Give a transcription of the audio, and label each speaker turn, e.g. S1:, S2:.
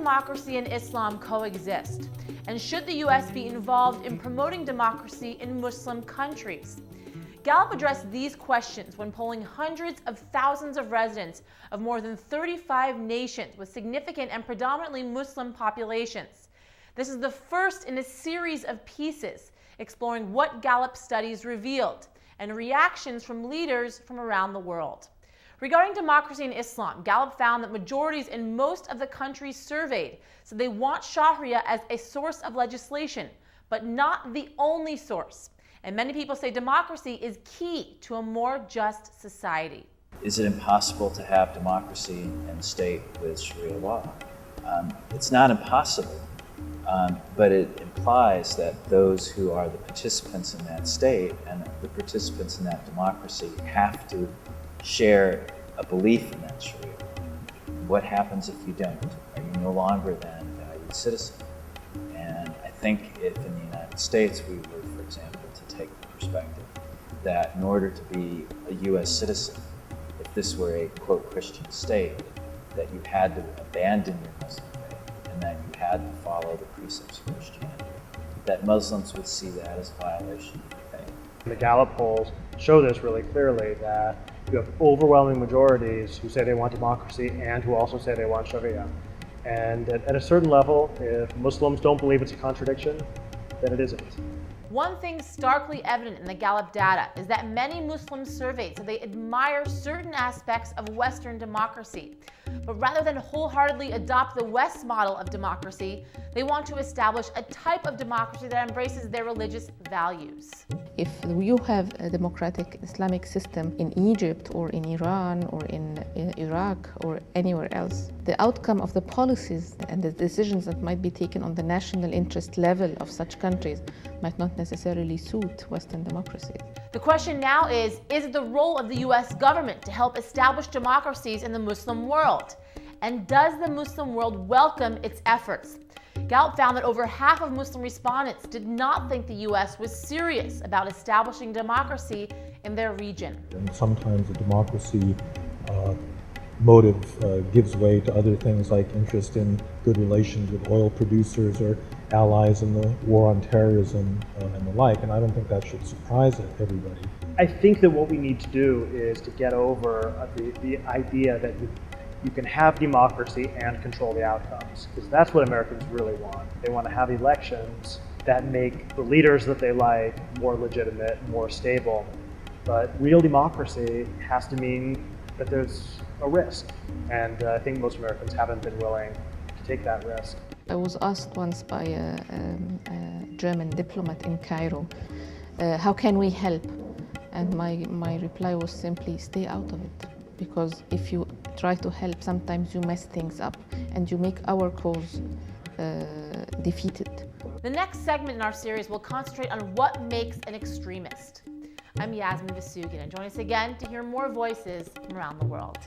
S1: democracy and Islam coexist? And should the U.S. be involved in promoting democracy in Muslim countries? Gallup addressed these questions when polling hundreds of thousands of residents of more than 35 nations with significant and predominantly Muslim populations. This is the first in a series of pieces exploring what Gallup studies revealed and reactions from leaders from around the world. Regarding democracy in Islam, Gallup found that majorities in most of the countries surveyed said they want Sharia as a source of legislation, but not the only source. And many people say democracy is key to a more just society.
S2: Is it impossible to have democracy in a state with Sharia law? It's not impossible, but it implies that those who are the participants in that state and the participants in that democracy have to share a belief in that Sharia. What happens if you don't? Are you no longer then a valued citizen? And I think if in the United States we were, for example, to take the perspective that in order to be a U.S. citizen, if this were a, quote, Christian state, that you had to abandon your Muslim faith and that you had to follow the precepts of Christianity, that Muslims would see that as a violation of your faith.
S3: The Gallup polls show this really clearly, that you have overwhelming majorities who say they want democracy and who also say they want Sharia. And at a certain level, if Muslims don't believe it's a contradiction, then it isn't.
S1: One thing starkly evident in the Gallup data is that many Muslims surveyed said they admire certain aspects of Western democracy. But rather than wholeheartedly adopt the West model of democracy, they want to establish a type of democracy that embraces their religious values.
S4: If you have a democratic Islamic system in Egypt or in Iran or in Iraq or anywhere else, the outcome of the policies and the decisions that might be taken on the national interest level of such countries might not necessarily suit Western democracies.
S1: The question now is it the role of the U.S. government to help establish democracies in the Muslim world? And does the Muslim world welcome its efforts? Gallup found that over half of Muslim respondents did not think the U.S. was serious about establishing democracy in their region.
S5: And sometimes the democracy motive gives way to other things like interest in good relations with oil producers or allies in the war on terrorism and the like, and I don't think that should surprise everybody.
S3: I think that what we need to do is to get over the idea that you can have democracy and control the outcomes, because that's what Americans really want. They want to have elections that make the leaders that they like more legitimate, more stable. But real democracy has to mean that there's a risk, and I think most Americans haven't been willing to take that risk.
S4: I was asked once by a German diplomat in Cairo, how can we help? And my reply was simply, stay out of it. Because if you try to help, sometimes you mess things up and you make our cause defeated.
S1: The next segment in our series will concentrate on what makes an extremist. I'm Yasmin Vasugian, and join us again to hear more voices from around the world.